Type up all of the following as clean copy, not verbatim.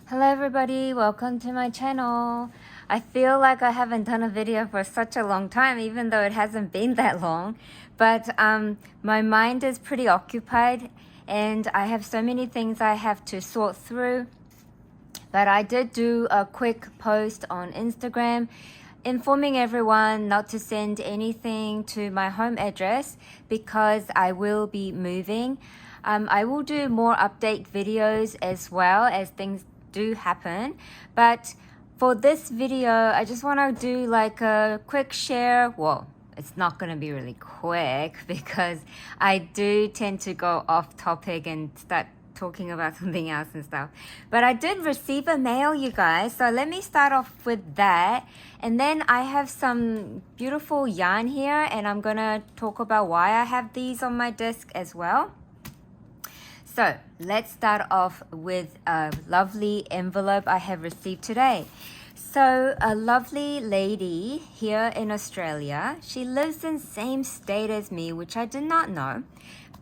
Hello everybody, welcome to my channel. I feel like I haven't done a video for such a long time, even though it hasn't been that long. But my mind is pretty occupied and I have so many things I have to sort through. But I did do a quick post on Instagram informing everyone not to send anything to my home address because I will be moving. I will do more update videos as well as things do happen, but for this video I just want to do like a quick share. Well, it's not going to be really quick because I do tend to go off topic and start talking about something else and stuff. But I did receive a mail, you guys, so let me start off with that. And then I have some beautiful yarn here and I'm gonna talk about why I have these on my desk as well. So let's start off with a lovely envelope I have received today. So a lovely lady here in Australia, she lives in same state as me, which I did not know,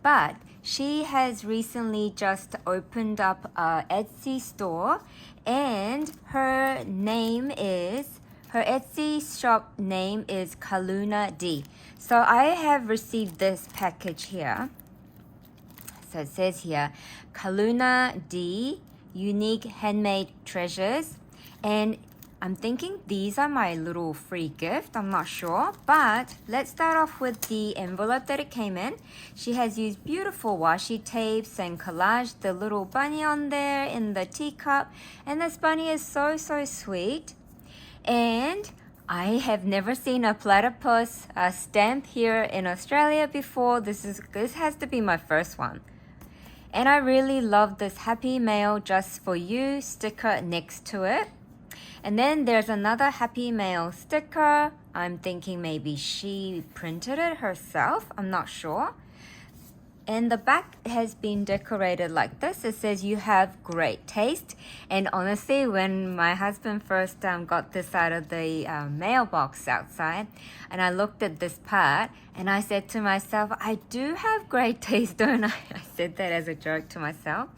but she has recently just opened up a Etsy store and her Etsy shop name is Kaluna D. So I have received this package here. So it says here, Kaluna D, unique handmade treasures. And I'm thinking these are my little free gift. I'm not sure. But let's start off with the envelope that it came in. She has used beautiful washi tapes and collaged the little bunny on there in the teacup. And this bunny is so sweet. And I have never seen a platypus stamp here in Australia before. This has to be my first one. And I really love this Happy Mail Just For You sticker next to it. And then there's another Happy Mail sticker. I'm thinking maybe she printed it herself. I'm not sure. And the back has been decorated like this. It says, you have great taste. And honestly, when my husband first got this out of the mailbox outside, and I looked at this part, and I said to myself, I do have great taste, don't I? I said that as a joke to myself.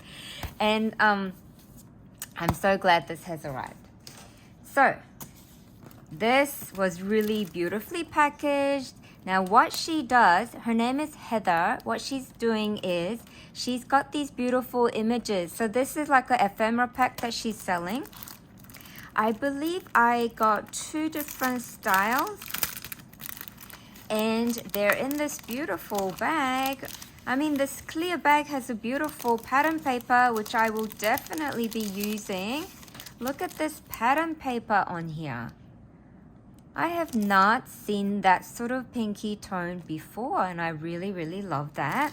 And I'm so glad this has arrived. So, this was really beautifully packaged. Now what she does, her name is Heather. What she's doing is she's got these beautiful images. So this is like an ephemera pack that she's selling. I believe I got 2 different styles. And they're in this beautiful bag. I mean, this clear bag has a beautiful pattern paper, which I will definitely be using. Look at this pattern paper on here. I have not seen that sort of pinky tone before, and I really love that.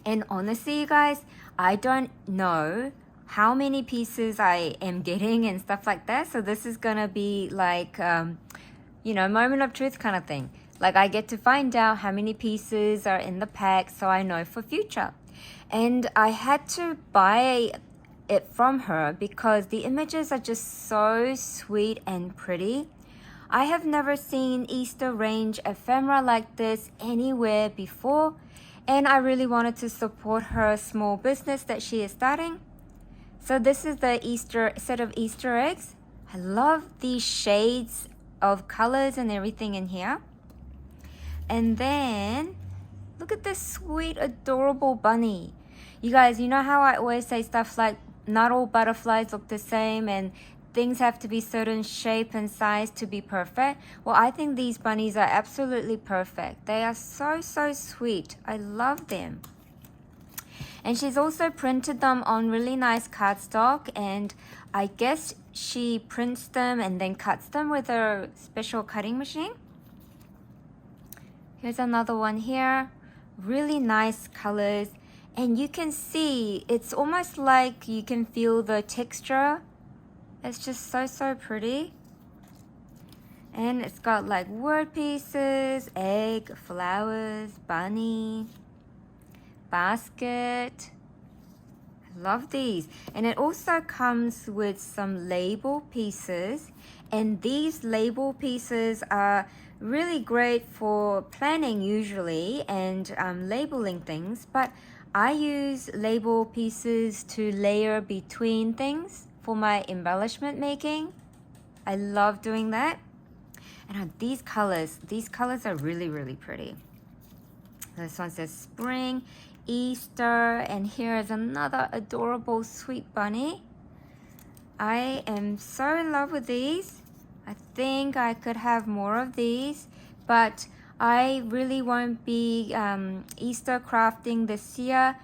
And honestly, you guys, I don't know how many pieces I am getting and stuff like that. So this is gonna be like, moment of truth kind of thing. Like I get to find out how many pieces are in the pack so I know for future. And I had to buy it from her because the images are just so sweet and pretty. I have never seen Easter range ephemera like this anywhere before, and I really wanted to support her small business that she is starting. So this is the set of Easter eggs. I love these shades of colors and everything in here. And then look at this sweet adorable bunny. You guys, you know how I always say stuff like not all butterflies look the same and things have to be certain shape and size to be perfect? Well, I think these bunnies are absolutely perfect. They are so sweet. I love them. And she's also printed them on really nice cardstock, and I guess she prints them and then cuts them with her special cutting machine. Here's another one here. Really nice colors. And you can see, it's almost like you can feel the texture. It's just so pretty. And it's got like word pieces, egg, flowers, bunny, basket. I love these. And it also comes with some label pieces. And these label pieces are really great for planning usually and labeling things. But I use label pieces to layer between things for my embellishment making. I love doing that. And these colors are really, really pretty. This one says spring, Easter, and here is another adorable sweet bunny. I am so in love with these. I think I could have more of these, but I really won't be Easter crafting this year.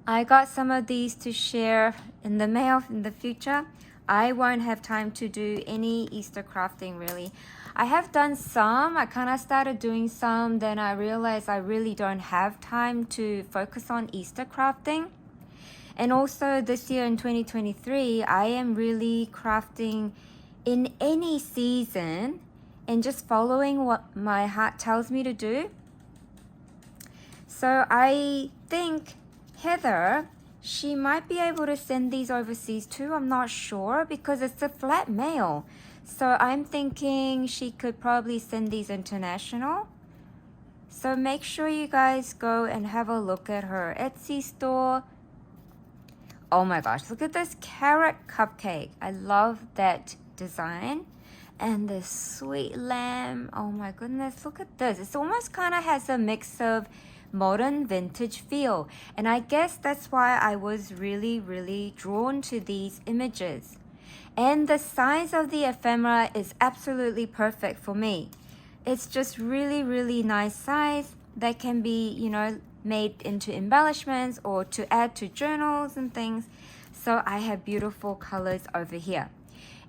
I got some of these to share in the mail in the future. I won't have time to do any Easter crafting really. I have done some. I kind of started doing some, then I realized I really don't have time to focus on Easter crafting. And also this year in 2023, I am really crafting in any season and just following what my heart tells me to do. So I think Heather, she might be able to send these overseas too. I'm not sure because it's a flat mail. So I'm thinking she could probably send these international. So make sure you guys go and have a look at her Etsy store. Oh my gosh, look at this carrot cupcake. I love that design. And this sweet lamb. Oh my goodness, look at this. It almost kind of has a mix of modern vintage feel. And I guess that's why I was really, really drawn to these images. And the size of the ephemera is absolutely perfect for me. It's just really, really nice size that can be, you know, made into embellishments or to add to journals and things. So I have beautiful colors over here.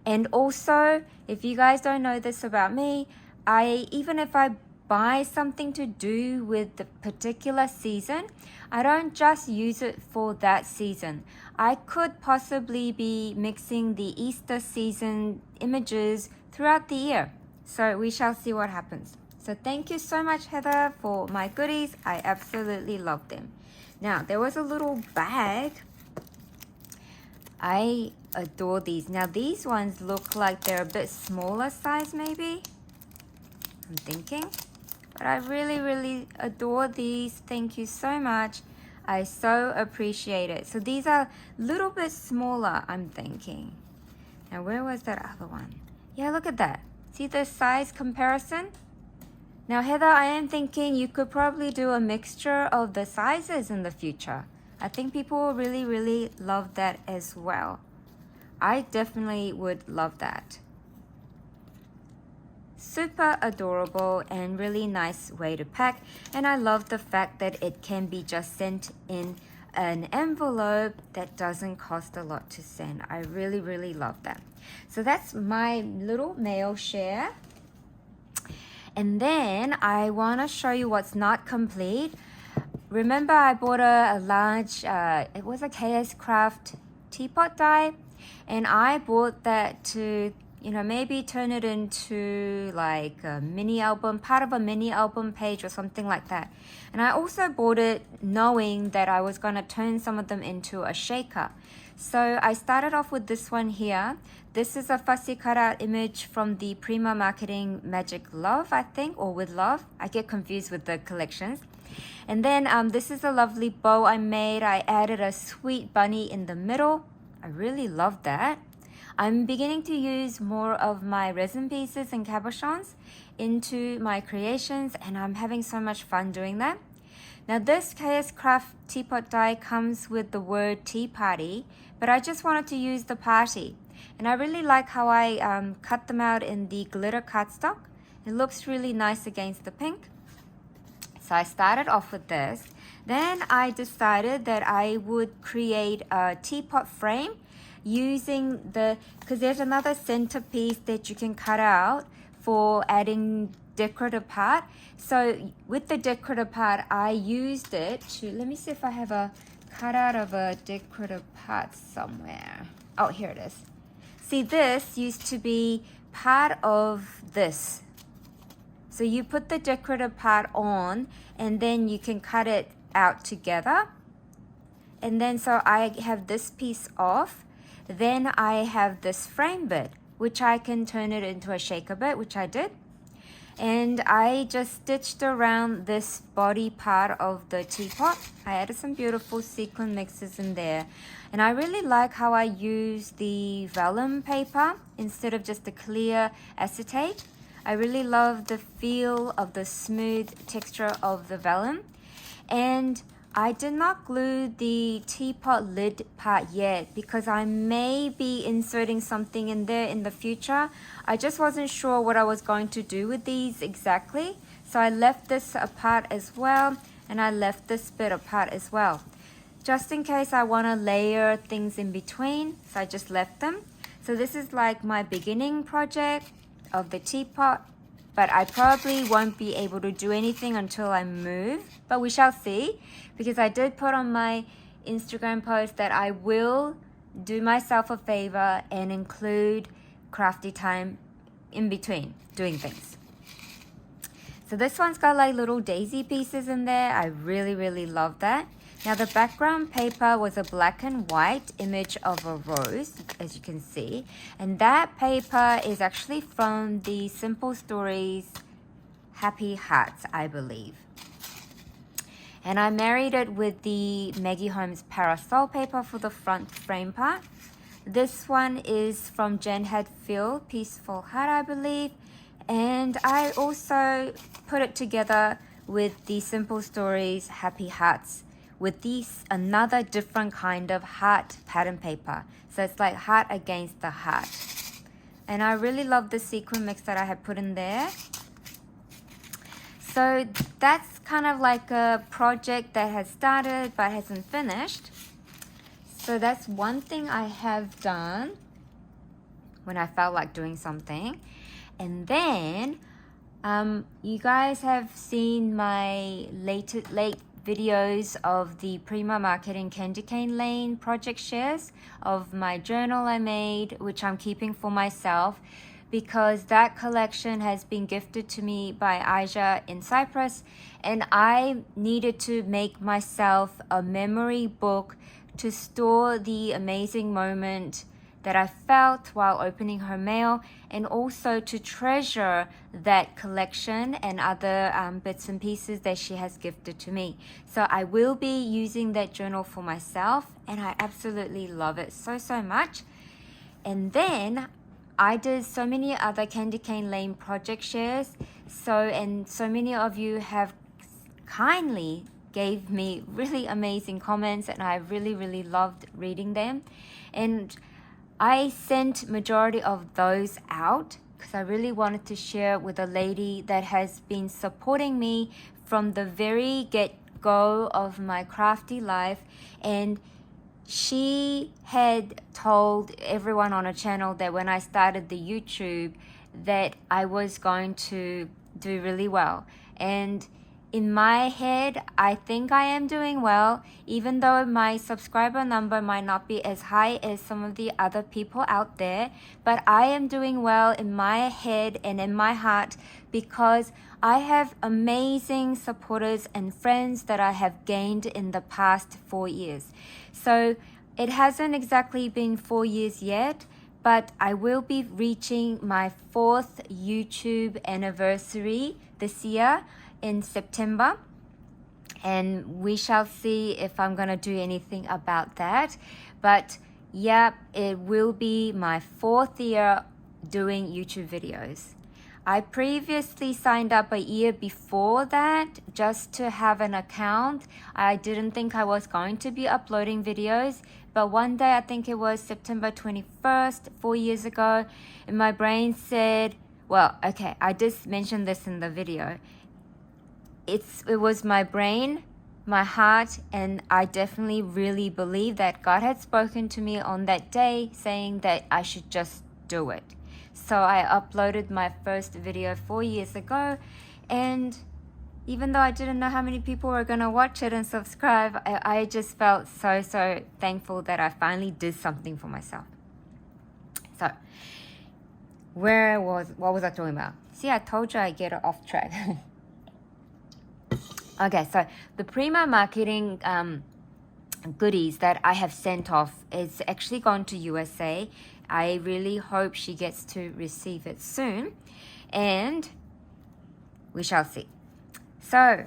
And also, if you guys don't know this about me, even if I buy something to do with the particular season, I don't just use it for that season. I could possibly be mixing the Easter season images throughout the year. So we shall see what happens. So thank you so much, Heather, for my goodies. I absolutely love them. Now, there was a little bag. I adore these. Now, these ones look like they're a bit smaller size, maybe. I'm thinking. But I really, really adore these. Thank you so much. I so appreciate it. So these are a little bit smaller, I'm thinking. Now, where was that other one? Yeah, look at that. See the size comparison? Now, Heather, I am thinking you could probably do a mixture of the sizes in the future. I think people will really, really love that as well. I definitely would love that. Super adorable and really nice way to pack. And I love the fact that it can be just sent in an envelope that doesn't cost a lot to send. I really, really love that. So that's my little mail share. And then I want to show you what's not complete. Remember I bought a large, it was a KS Craft teapot die. And I bought that to, you know, maybe turn it into like a mini album, part of a mini album page or something like that. And I also bought it knowing that I was going to turn some of them into a shaker. So I started off with this one here. This is a fussy cutout image from the Prima Marketing Magic Love, I think, or with Love. I get confused with the collections. And then this is a lovely bow I made. I added a sweet bunny in the middle. I really love that. I'm beginning to use more of my resin pieces and cabochons into my creations, and I'm having so much fun doing that. Now this KS Craft teapot die comes with the word tea party, but I just wanted to use the party. And I really like how I cut them out in the glitter cardstock. It looks really nice against the pink. So I started off with this. Then I decided that I would create a teapot frame using because there's another centerpiece that you can cut out for adding decorative part. So with the decorative part, I used it to, let me see if I have a cutout of a decorative part somewhere. Oh, here it is. See, this used to be part of this. So you put the decorative part on and then you can cut it out together. And then so I have this piece off. Then I have this frame bit, which I can turn it into a shaker bit, which I did. And I just stitched around this body part of the teapot. I added some beautiful sequin mixes in there. And I really like how I use the vellum paper instead of just the clear acetate. I really love the feel of the smooth texture of the vellum. And I did not glue the teapot lid part yet because I may be inserting something in there in the future. I just wasn't sure what I was going to do with these exactly. So I left this apart as well, and I left this bit apart as well. Just in case I want to layer things in between, so I just left them. So this is like my beginning project of the teapot. But I probably won't be able to do anything until I move, but we shall see, because I did put on my Instagram post that I will do myself a favor and include crafty time in between doing things. So this one's got like little daisy pieces in there. I really love that. Now the background paper was a black and white image of a rose, as you can see. And that paper is actually from the Simple Stories Happy Hearts, I believe. And I married it with the Maggie Holmes parasol paper for the front frame part. This one is from Jen Hadfield, Peaceful Heart, I believe. And I also put it together with the Simple Stories Happy Hearts, with these another different kind of heart pattern paper. So it's like heart against the heart. And I really love the sequin mix that I had put in there. So that's kind of like a project that has started but hasn't finished. So that's one thing I have done when I felt like doing something. And then you guys have seen my late videos of the Prima Marketing Candy Cane Lane project shares of my journal I made, which I'm keeping for myself because that collection has been gifted to me by Aja in Cyprus, and I needed to make myself a memory book to store the amazing moment that I felt while opening her mail, and also to treasure that collection and other bits and pieces that she has gifted to me. So I will be using that journal for myself, and I absolutely love it so much. And then I did so many other Candy Cane Lane project shares, and so many of you have kindly gave me really amazing comments, and I really loved reading them. And I sent majority of those out because I really wanted to share with a lady that has been supporting me from the very get-go of my crafty life, and she had told everyone on her channel that when I started the YouTube that I was going to do really well. And in my head, I think I am doing well, even though my subscriber number might not be as high as some of the other people out there. But I am doing well in my head and in my heart because I have amazing supporters and friends that I have gained in the past 4 years. So it hasn't exactly been 4 years yet, but I will be reaching my 4th YouTube anniversary this year in September, and we shall see if I'm gonna do anything about that. But yeah, it will be my 4th year doing YouTube videos. I previously signed up a year before that just to have an account. I didn't think I was going to be uploading videos, but one day, I think it was September 21st, 4 years ago, and my brain said, well, okay, I just mentioned this in the video. It was my brain, my heart, and I definitely really believe that God had spoken to me on that day saying that I should just do it. So I uploaded my first video 4 years ago, and even though I didn't know how many people were going to watch it and subscribe, I just felt so thankful that I finally did something for myself. So what was I talking about? See, I told you I get it off track. Okay, so the Prima Marketing goodies that I have sent off is actually gone to USA. I really hope she gets to receive it soon. And we shall see. So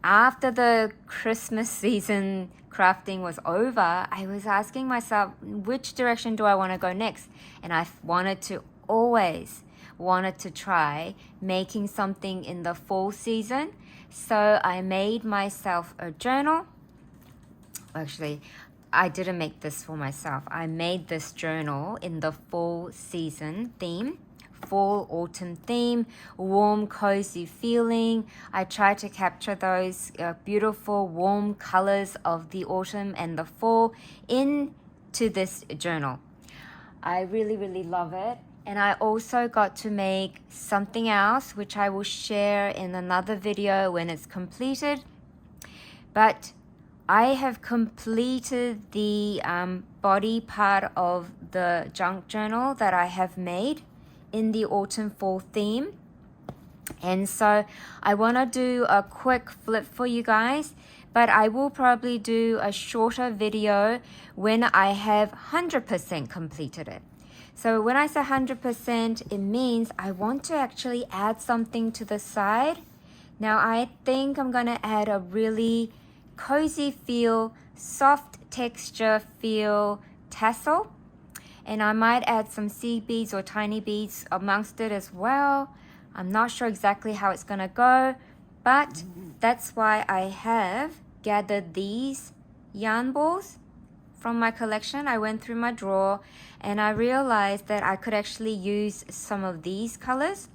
after the Christmas season crafting was over, I was asking myself, which direction do I want to go next? And I wanted to try making something in the fall season. So I made myself a journal. Actually, I didn't make this for myself. I made this journal in the fall season theme. Fall autumn theme, warm cozy feeling. I try to capture those beautiful warm colors of the autumn and the fall into this journal. I really love it. And I also got to make something else which I will share in another video when it's completed. But I have completed the body part of the junk journal that I have made in the autumn fall theme. And so I want to do a quick flip for you guys, but I will probably do a shorter video when I have 100% completed it. So when I say 100%, it means I want to actually add something to the side. Now I think I'm going to add a really cozy feel, soft texture feel tassel. And I might add some seed beads or tiny beads amongst it as well. I'm not sure exactly how it's going to go, but that's why I have gathered these yarn balls from my collection. I went through my drawer and I realized that I could actually use some of these colors.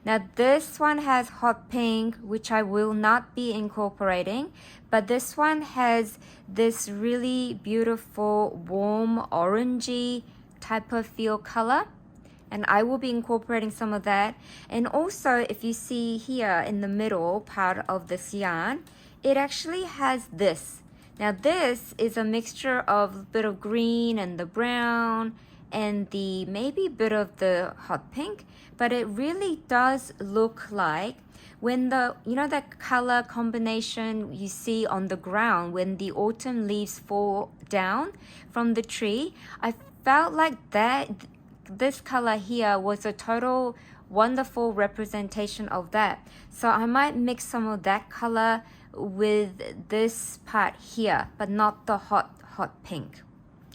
Now this one has hot pink, which I will not be incorporating, but this one has this really beautiful warm orangey type of feel color, and I will be incorporating some of that. And also, if you see here in the middle part of this yarn, it actually has this. Now this is a mixture of a bit of green and the brown and the maybe bit of the hot pink, but it really does look like when the, you know, that color combination you see on the ground when the autumn leaves fall down from the tree. I felt like that this color here was a total wonderful representation of that. So I might mix some of that color with this part here, but not the hot pink,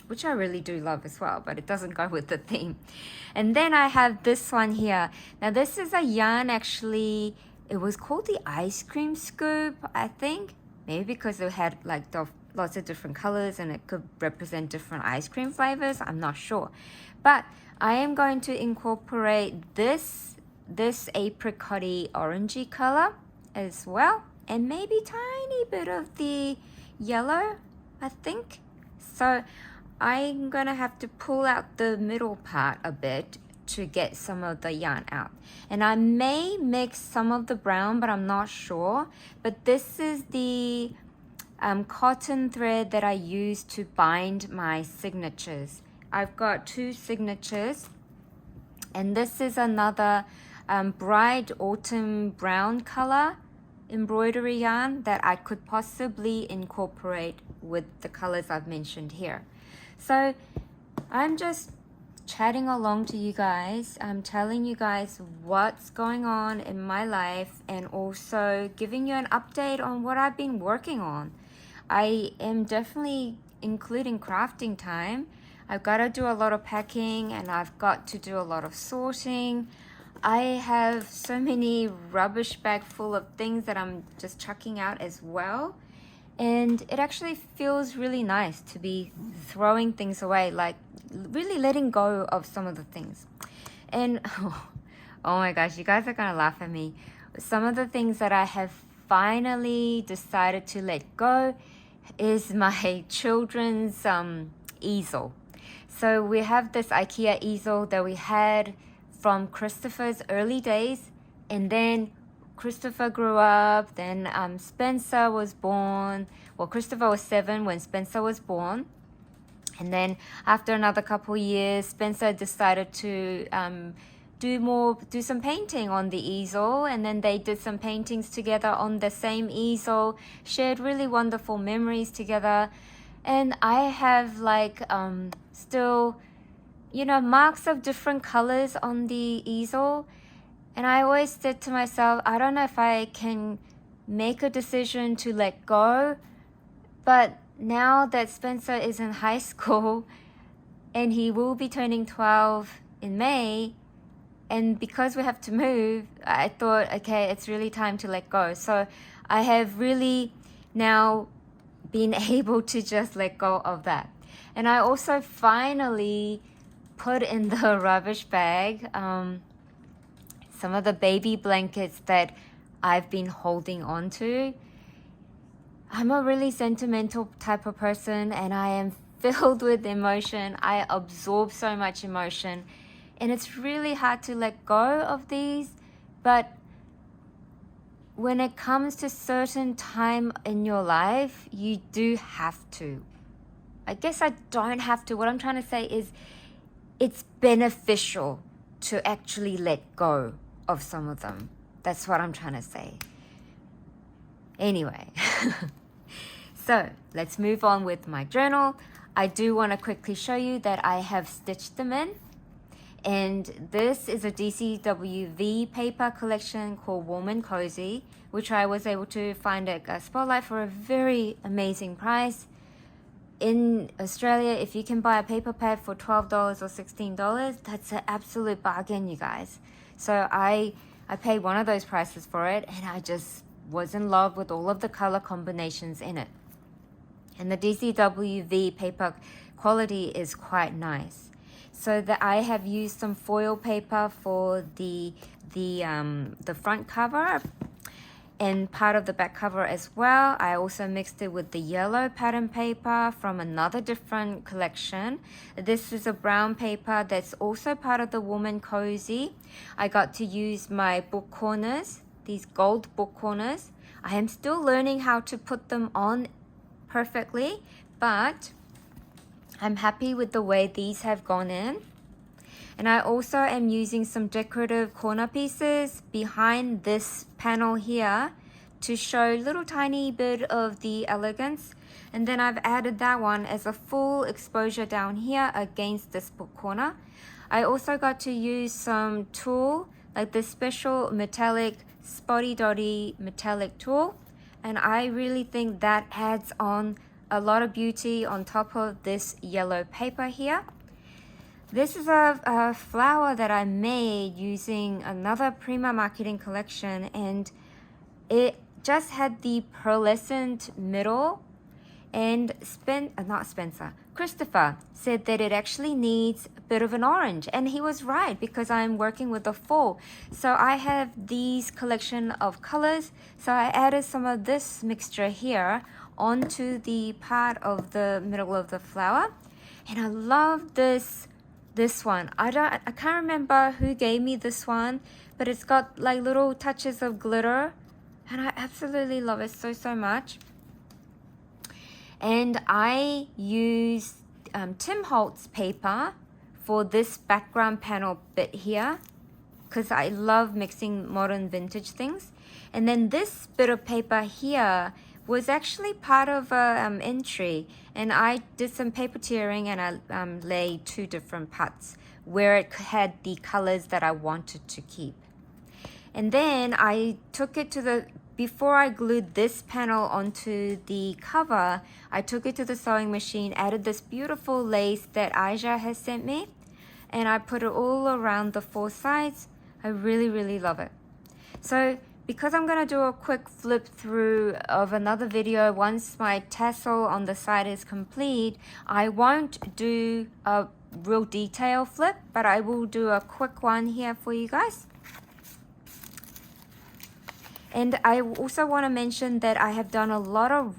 which I really do love as well, but it doesn't go with the theme. And then I have this one here. Now this is a yarn, actually it was called the ice cream scoop, I think, maybe because it had like lots of different colors and it could represent different ice cream flavors. I'm not sure, but I am going to incorporate this apricot-y orangey color as well, and maybe tiny bit of the yellow, I think. So I'm gonna have to pull out the middle part a bit to get some of the yarn out, and I may mix some of the brown, but I'm not sure. But this is the cotton thread that I use to bind my signatures. I've got 2 signatures, and this is another bright autumn brown color embroidery yarn that I could possibly incorporate with the colors I've mentioned here. So I'm just chatting along to you guys. I'm telling you guys what's going on in my life and also giving you an update on what I've been working on. I am definitely including crafting time. I've got to do a lot of packing and I've got to do a lot of sorting. I have so many rubbish bag full of things that I'm just chucking out as well. And it actually feels really nice to be throwing things away, like really letting go of some of the things. And oh my gosh, you guys are gonna laugh at me. Some of the things that I have finally decided to let go is my children's easel. So we have this IKEA easel that we had from Christopher's early days, and then Christopher grew up, then Spencer was born. Well, Christopher was 7 when Spencer was born. And then after another couple years, Spencer decided to do some painting on the easel, and then they did some paintings together on the same easel, shared really wonderful memories together. And I have like still, you know, marks of different colors on the easel. And I always said to myself, I don't know if I can make a decision to let go. But now that Spencer is in high school and he will be turning 12 in May, and because we have to move, I thought, okay, it's really time to let go. So I have really now been able to just let go of that. And I also finally put in the rubbish bag some of the baby blankets that I've been holding on to. I'm a really sentimental type of person, and I am filled with emotion. I absorb so much emotion, and it's really hard to let go of these. But when it comes to certain time in your life, you do have to. I guess I don't have to. What I'm trying to say is it's beneficial to actually let go of some of them. That's what I'm trying to say. Anyway, so let's move on with my journal. I do want to quickly show you that I have stitched them in. And this is a DCWV paper collection called Warm and Cozy, which I was able to find at Spotlight for a very amazing price. In Australia, if you can buy a paper pad for $12 or $16, that's an absolute bargain, you guys. So I paid one of those prices for it, and I just was in love with all of the color combinations in it. And the DCWV paper quality is quite nice. So that I have used some foil paper for the front cover and part of the back cover as well. I also mixed it with the yellow pattern paper from another different collection. This is a brown paper that's also part of the Woman Cozy. I got to use my book corners, these gold book corners. I am still learning how to put them on perfectly, but I'm happy with the way these have gone in. And I also am using some decorative corner pieces behind this panel here to show a little tiny bit of the elegance. And then I've added that one as a full exposure down here against this book corner. I also got to use some tool, like this special metallic spotty dotty metallic tool. And I really think that adds on a lot of beauty on top of this yellow paper here. This is a flower that I made using another Prima marketing collection, and it just had the pearlescent middle. And Christopher said that it actually needs a bit of an orange, and he was right because I'm working with the fall. So I have these collection of colors, so I added some of this mixture here onto the part of the middle of the flower. And I love this one. I can't remember who gave me this one, but it's got like little touches of glitter, and I absolutely love it so much. And I use Tim Holtz paper for this background panel bit here because I love mixing modern vintage things. And then this bit of paper here was actually part of a entry, and I did some paper tearing, and I laid two different parts where it had the colors that I wanted to keep. And then I took it to before I glued this panel onto the cover, I took it to the sewing machine, added this beautiful lace that Aja has sent me, and I put it all around the four sides. I really love it. So because I'm going to do a quick flip through of another video once my tassel on the side is complete, I won't do a real detail flip, but I will do a quick one here for you guys. And I also want to mention that I have done a lot of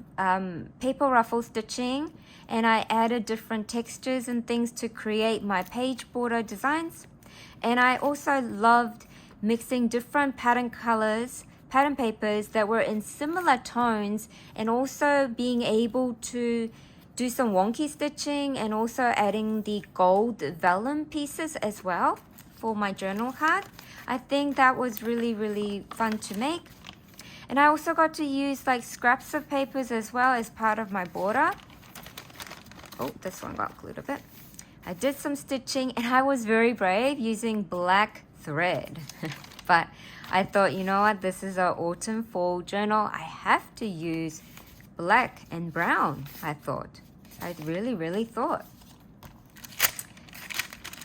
paper ruffle stitching, and I added different textures and things to create my page border designs. And I also loved mixing different pattern colors, pattern papers that were in similar tones, and also being able to do some wonky stitching and also adding the gold vellum pieces as well for my journal card. I think that was really fun to make. And I also got to use like scraps of papers as well as part of my border. Oh, this one got glued a bit. I did some stitching, and I was very brave using black thread. But I thought, you know what, this is an autumn fall journal. I have to use black and brown, I thought. I really thought.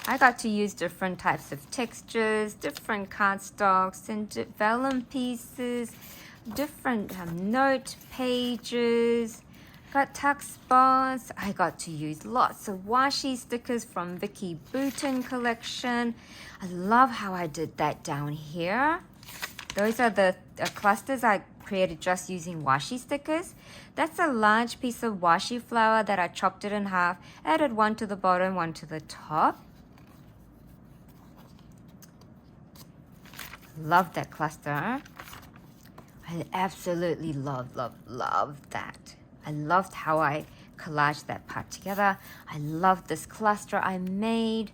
I got to use different types of textures, different cardstocks and vellum pieces, different note pages, got tuck bars. I got to use lots of washi stickers from Vicky Bouton collection. I love how I did that down here. Those are the clusters I created just using washi stickers. That's a large piece of washi flower that I chopped it in half, added one to the bottom, one to the top. Love that cluster. I absolutely love that. I loved how I collaged that part together. I love this cluster I made.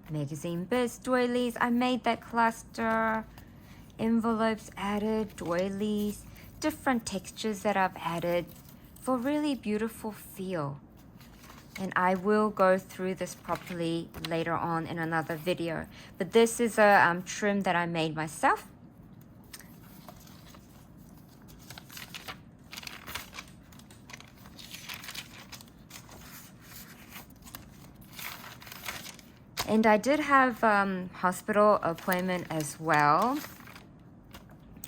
Magazine bits, doilies, I made that cluster. Envelopes added, doilies, different textures that I've added for really beautiful feel. And I will go through this properly later on in another video. But this is a trim that I made myself. And I did have hospital appointment as well.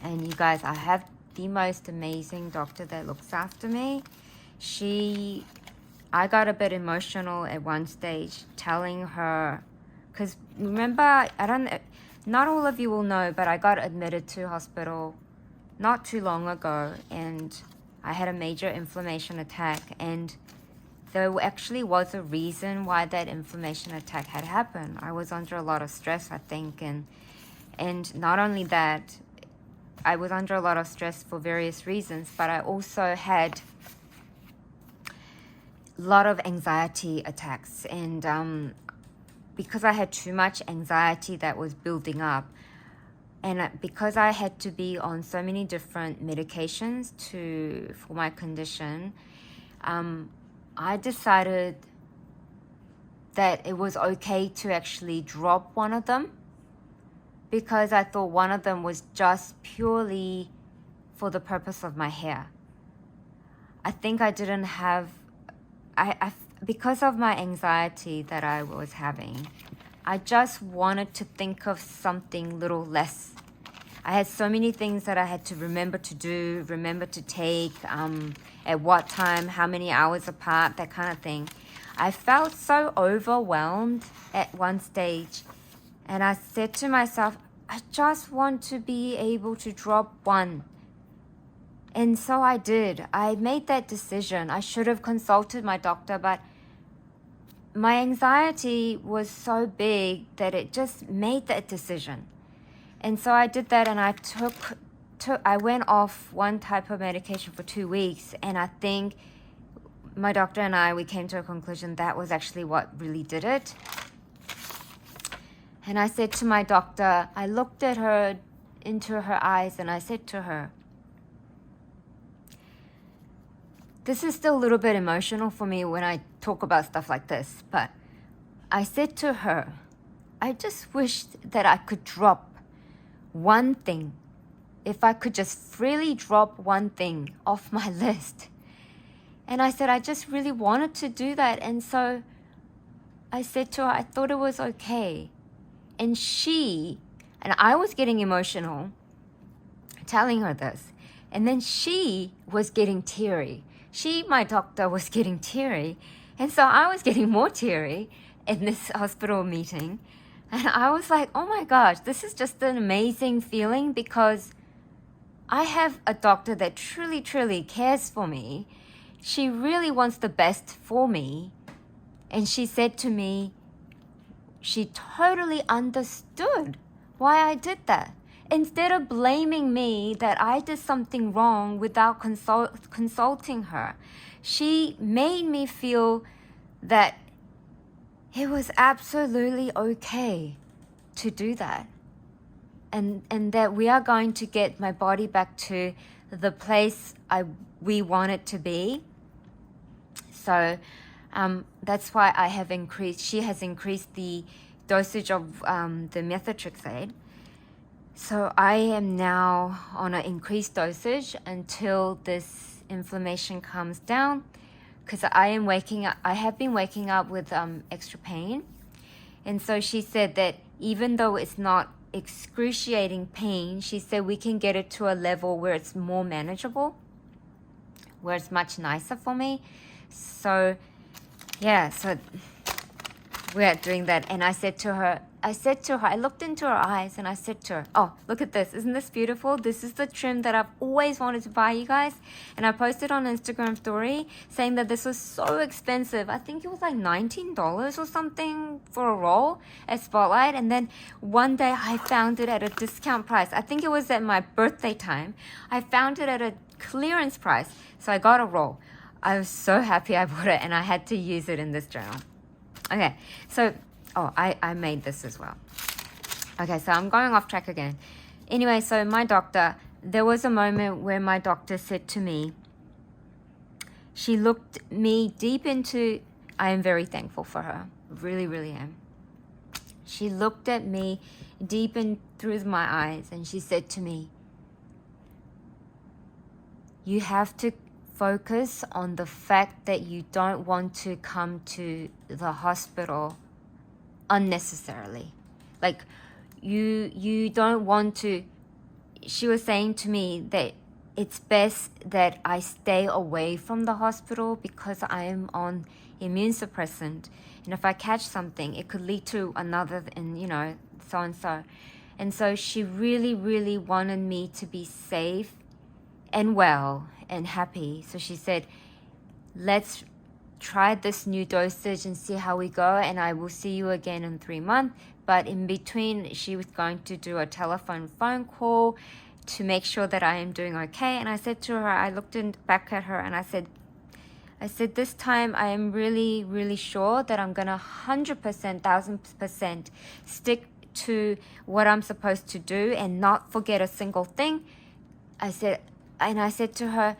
And you guys, I have the most amazing doctor that looks after me. I got a bit emotional at one stage telling her, because remember, not all of you will know, but I got admitted to hospital not too long ago, and I had a major inflammation attack, and there actually was a reason why that inflammation attack had happened. I was under a lot of stress, I think, and not only that, I was under a lot of stress for various reasons, but I also had lot of anxiety attacks, and because I had too much anxiety that was building up, and because I had to be on so many different medications for my condition, I decided that it was okay to actually drop one of them, because I thought one of them was just purely for the purpose of my hair. I think I didn't have because of my anxiety that I was having, I just wanted to think of something little less. I had so many things that I had to remember to do, remember to take, at what time, how many hours apart, that kind of thing. I felt so overwhelmed at one stage, and I said to myself, I just want to be able to drop one. And so I did. I made that decision. I should have consulted my doctor, but my anxiety was so big that it just made that decision. And so I did that, and I went off one type of medication for 2 weeks, and I think my doctor and we came to a conclusion that was actually what really did it. And I said to my doctor, I looked at her into her eyes, and I said to her, this is still a little bit emotional for me when I talk about stuff like this, but I said to her, I just wished that I could drop one thing. If I could just freely drop one thing off my list. And I said, I just really wanted to do that. And so I said to her, I thought it was okay. And I was getting emotional telling her this. And then she was getting teary. My doctor, was getting teary. And so I was getting more teary in this hospital meeting. And I was like, oh my gosh, this is just an amazing feeling, because I have a doctor that truly, truly cares for me. She really wants the best for me. And she said to me, she totally understood why I did that. Instead of blaming me that I did something wrong without consulting her, she made me feel that it was absolutely okay to do that. And that we are going to get my body back to the place we want it to be. So that's why she has increased the dosage of the methotrexate. So I am now on an increased dosage until this inflammation comes down, because I have been waking up with extra pain. And so she said that even though it's not excruciating pain, she said we can get it to a level where it's more manageable, where it's much nicer for me. So yeah, so we're doing that. And I looked into her eyes and I said to her, oh, look at this. Isn't this beautiful? This is the trim that I've always wanted to buy, you guys. And I posted on Instagram story saying that this was so expensive. I think it was like $19 or something for a roll at Spotlight. And then one day I found it at a discount price. I think it was at my birthday time. I found it at a clearance price. So I got a roll. I was so happy I bought it, and I had to use it in this journal. Okay, so, oh, I made this as well. Okay, so I'm going off track again. Anyway, so my doctor, there was a moment where my doctor said to me, she looked me deep into, I am very thankful for her. Really, really am. She looked at me deep in through my eyes and she said to me, you have to focus on the fact that you don't want to come to the hospital unnecessarily. Like you don't want to, she was saying to me that it's best that I stay away from the hospital because I am on immune suppressant, and if I catch something it could lead to another, and so and so. And so she really, really wanted me to be safe and well and happy. So she said, let's try this new dosage and see how we go, and I will see you again in 3 months. But in between, she was going to do a telephone phone call to make sure that I am doing okay. And I said to her, I looked back at her and I said, this time I am really, really sure that I'm gonna 100%, 1000% stick to what I'm supposed to do and not forget a single thing. I said to her,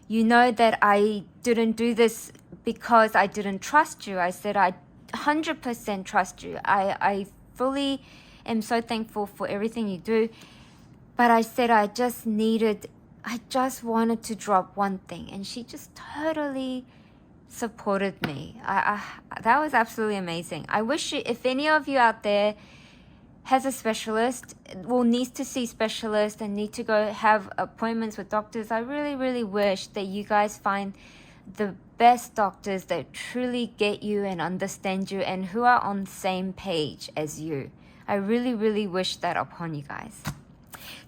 you know that I didn't do this because I didn't trust you. I said, I 100% trust you. I fully am so thankful for everything you do. But I said, I just wanted to drop one thing. And she just totally supported me. That was absolutely amazing. I wish if any of you out there has a specialist, needs to see specialists and need to go have appointments with doctors, I really, really wish that you guys find the best doctors that truly get you and understand you and who are on the same page as you. I really, really wish that upon you guys.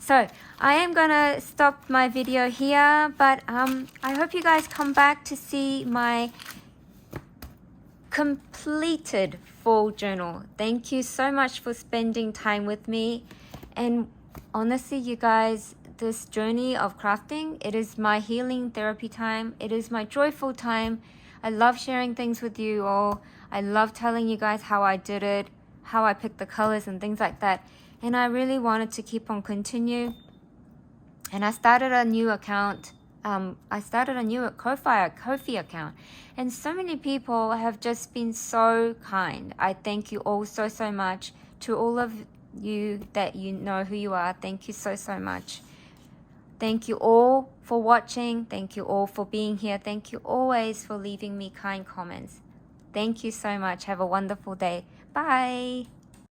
So I am gonna stop my video here, but I hope you guys come back to see my completed full journal. Thank you so much for spending time with me. And honestly, you guys, this journey of crafting, it is my healing therapy time. It is my joyful time. I love sharing things with you all. I love telling you guys how I did it, how I picked the colors and things like that. And I really wanted to keep on continue. And I started a new account. I started a new Ko-fi account. And so many people have just been so kind. I thank you all so, so much. To all of you that you know who you are, thank you so, so much. Thank you all for watching. Thank you all for being here. Thank you always for leaving me kind comments. Thank you so much. Have a wonderful day. Bye.